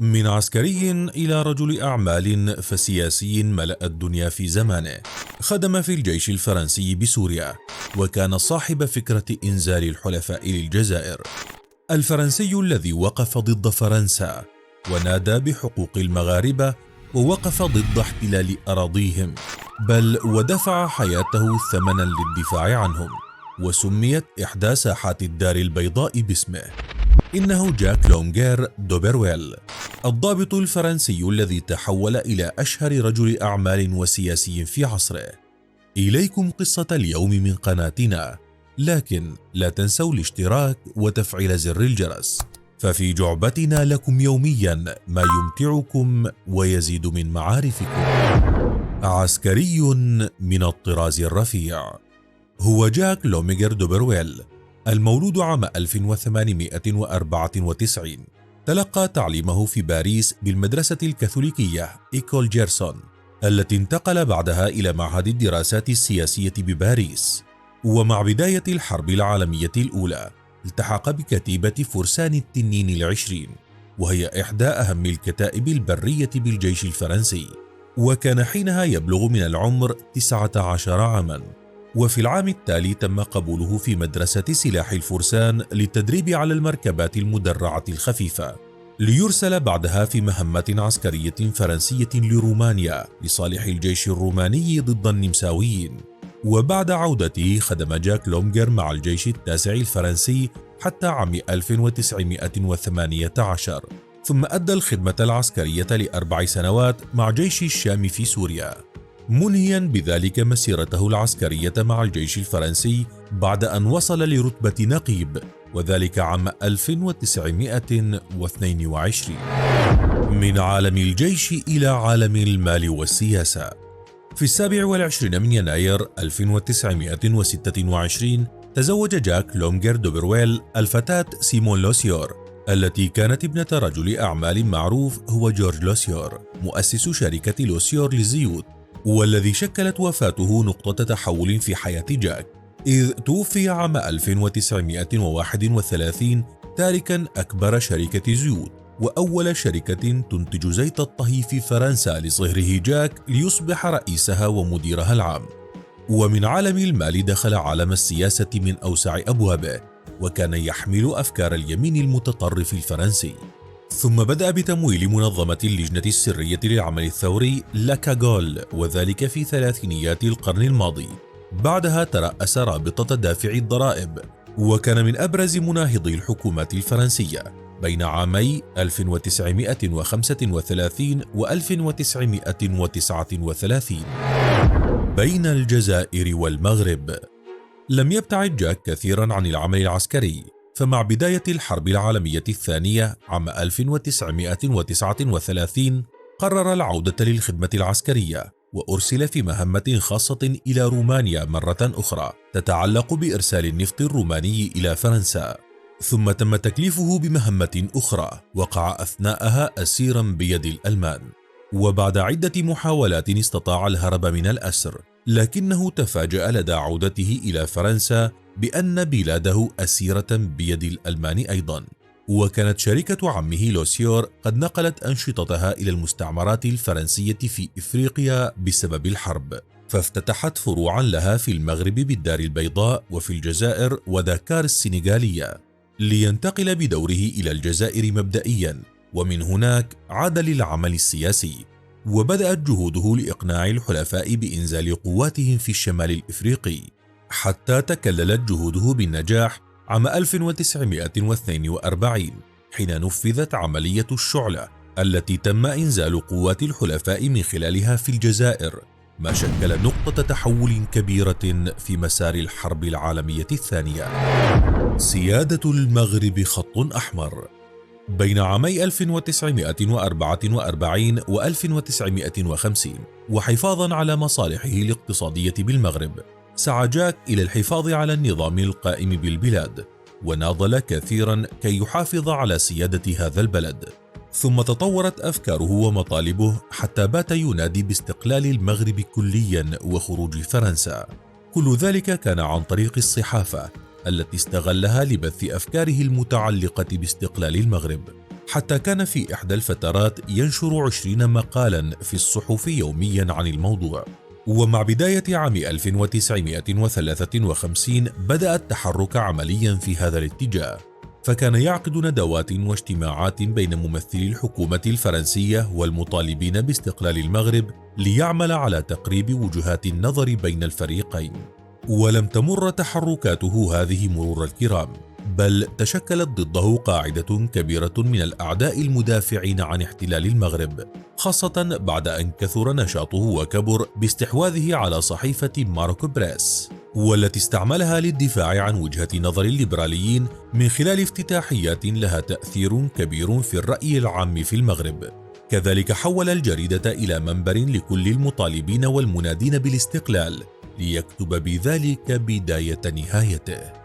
من عسكري إلى رجل أعمال فسياسي ملأ الدنيا في زمانه. خدم في الجيش الفرنسي بسوريا، وكان صاحب فكرة إنزال الحلفاء للجزائر. الفرنسي الذي وقف ضد فرنسا ونادى بحقوق المغاربة، ووقف ضد احتلال أراضيهم، بل ودفع حياته ثمنا للدفاع عنهم، وسميت إحدى ساحات الدار البيضاء باسمه. إنه جاك لونغير دوبرويل، الضابط الفرنسي الذي تحول إلى أشهر رجل أعمال وسياسي في عصره. إليكم قصة اليوم من قناتنا، لكن لا تنسوا الاشتراك وتفعيل زر الجرس، ففي جعبتنا لكم يوميا ما يمتعكم ويزيد من معارفكم. عسكري من الطراز الرفيع هو جاك لوميغر دوبرويل، المولود عام 1894. تلقى تعليمه في باريس بالمدرسة الكاثوليكية إيكول جيرسون، التي انتقل بعدها إلى معهد الدراسات السياسية بباريس. ومع بداية الحرب العالمية الأولى التحق بكتيبة فرسان التنين العشرين، وهي إحدى أهم الكتائب البرية بالجيش الفرنسي، وكان حينها يبلغ من العمر 19 عاما. وفي العام التالي تم قبوله في مدرسة سلاح الفرسان للتدريب على المركبات المدرعة الخفيفة، ليرسل بعدها في مهمة عسكرية فرنسية لرومانيا لصالح الجيش الروماني ضد النمساويين. وبعد عودته خدم جاك لومغر مع الجيش التاسع الفرنسي حتى عام 1918، ثم أدى الخدمة العسكرية ل4 سنوات مع جيش الشام في سوريا، منهيا بذلك مسيرته العسكرية مع الجيش الفرنسي بعد أن وصل لرتبة نقيب، وذلك عام 1922. من عالم الجيش إلى عالم المال والسياسة. في 27 من يناير 1926 تزوج جاك لومغر دوبرويل الفتاة سيمون لوسيور، التي كانت ابنة رجل أعمال معروف هو جورج لوسيور، مؤسس شركة لوسيور للزيوت، والذي شكلت وفاته نقطة تحول في حياة جاك، إذ توفي عام 1931 تاركا أكبر شركة زيوت وأول شركة تنتج زيت الطهي في فرنسا لصهره جاك ليصبح رئيسها ومديرها العام. ومن عالم المال دخل عالم السياسة من أوسع أبوابه، وكان يحمل أفكار اليمين المتطرف الفرنسي. ثم بدأ بتمويل منظمة اللجنة السرية للعمل الثوري لاكاغول، وذلك في ثلاثينيات القرن الماضي. بعدها ترأس رابطة دافعي الضرائب، وكان من أبرز مناهضي الحكومات الفرنسية بين عامي 1935 و 1939. بين الجزائر والمغرب. لم يبتعد جاك كثيرا عن العمل العسكري، فمع بداية الحرب العالمية الثانية عام 1939 قرر العودة للخدمة العسكرية، وأرسل في مهمة خاصة إلى رومانيا مرة أخرى تتعلق بإرسال النفط الروماني إلى فرنسا. ثم تم تكليفه بمهمة أخرى وقع أثناءها أسيرا بيد الألمان، وبعد عدة محاولات استطاع الهرب من الأسر، لكنه تفاجأ لدى عودته إلى فرنسا بأن بلاده أسيرة بيد الألمان أيضا. وكانت شركة عمه لوسيور قد نقلت أنشطتها إلى المستعمرات الفرنسية في إفريقيا بسبب الحرب، فافتتحت فروعا لها في المغرب بالدار البيضاء وفي الجزائر وداكار السنغالية، لينتقل بدوره إلى الجزائر مبدئيا، ومن هناك عاد للعمل السياسي. وبدأت جهوده لإقناع الحلفاء بإنزال قواتهم في الشمال الإفريقي، حتى تكللت جهوده بالنجاح عام 1942 حين نفذت عملية الشعلة التي تم إنزال قوات الحلفاء من خلالها في الجزائر، ما شكل نقطة تحول كبيرة في مسار الحرب العالمية الثانية. سيادة المغرب خط أحمر. بين عامي 1944 و 1950 وحفاظا على مصالحه الاقتصادية بالمغرب، سعى جاك إلى الحفاظ على النظام القائم بالبلاد، وناضل كثيرا كي يحافظ على سيادة هذا البلد. ثم تطورت أفكاره ومطالبه حتى بات ينادي باستقلال المغرب كليا وخروج فرنسا. كل ذلك كان عن طريق الصحافة التي استغلها لبث أفكاره المتعلقة باستقلال المغرب، حتى كان في إحدى الفترات ينشر 20 مقالا في الصحف يوميا عن الموضوع. ومع بداية عام 1953 بدأ التحرك عمليا في هذا الاتجاه، فكان يعقد ندوات واجتماعات بين ممثلي الحكومة الفرنسية والمطالبين باستقلال المغرب ليعمل على تقريب وجهات النظر بين الفريقين. ولم تمر تحركاته هذه مرور الكرام، بل تشكلت ضده قاعدة كبيرة من الأعداء المدافعين عن احتلال المغرب، خاصة بعد أن كثر نشاطه وكبر باستحواذه على صحيفة ماروكو بريس، والتي استعملها للدفاع عن وجهة نظر الليبراليين من خلال افتتاحيات لها تأثير كبير في الرأي العام في المغرب. كذلك حول الجريدة إلى منبر لكل المطالبين والمنادين بالاستقلال، ليكتب بذلك بداية نهايته.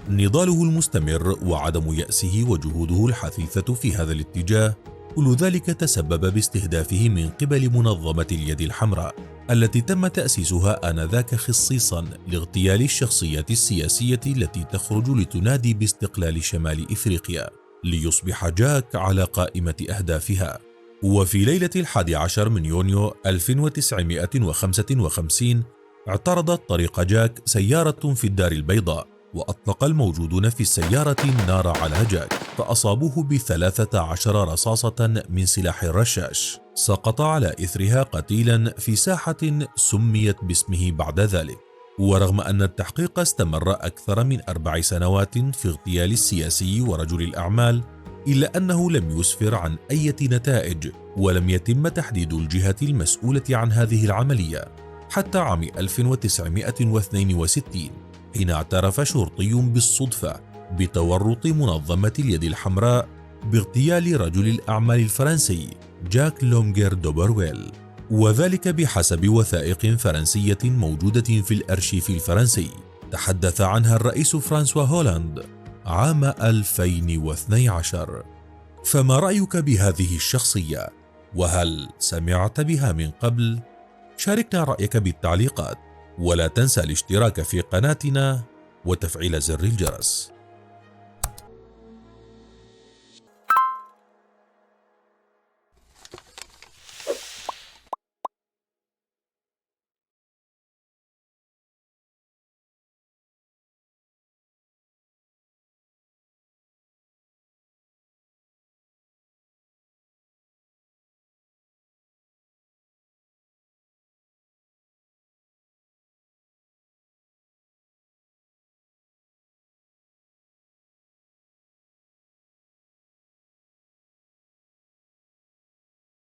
نضاله المستمر وعدم يأسه وجهوده الحثيثة في هذا الاتجاه، كل ذلك تسبب باستهدافه من قبل منظمة اليد الحمراء، التي تم تأسيسها آنذاك خصيصا لاغتيال الشخصيات السياسية التي تخرج لتنادي باستقلال شمال إفريقيا، ليصبح جاك على قائمة أهدافها. وفي ليلة 11 من يونيو 1955 اعترضت طريق جاك سيارة في الدار البيضاء، وأطلق الموجودون في السيارة النار على جاك، فأصابوه ب13 رصاصة من سلاح الرشاش، سقط على إثرها قتيلا في ساحة سميت باسمه بعد ذلك. ورغم أن التحقيق استمر أكثر من 4 سنوات في اغتيال السياسي ورجل الأعمال، إلا أنه لم يسفر عن أي نتائج، ولم يتم تحديد الجهة المسؤولة عن هذه العملية حتى عام 1962، حين اعترف شرطي بالصدفة بتورط منظمة اليد الحمراء باغتيال رجل الأعمال الفرنسي جاك لونغر دوبرويل، وذلك بحسب وثائق فرنسية موجودة في الأرشيف الفرنسي تحدث عنها الرئيس فرانسوا هولاند عام 2012. فما رأيك بهذه الشخصية؟ وهل سمعت بها من قبل؟ شاركنا رأيك بالتعليقات، ولا تنسى الاشتراك في قناتنا وتفعيل زر الجرس.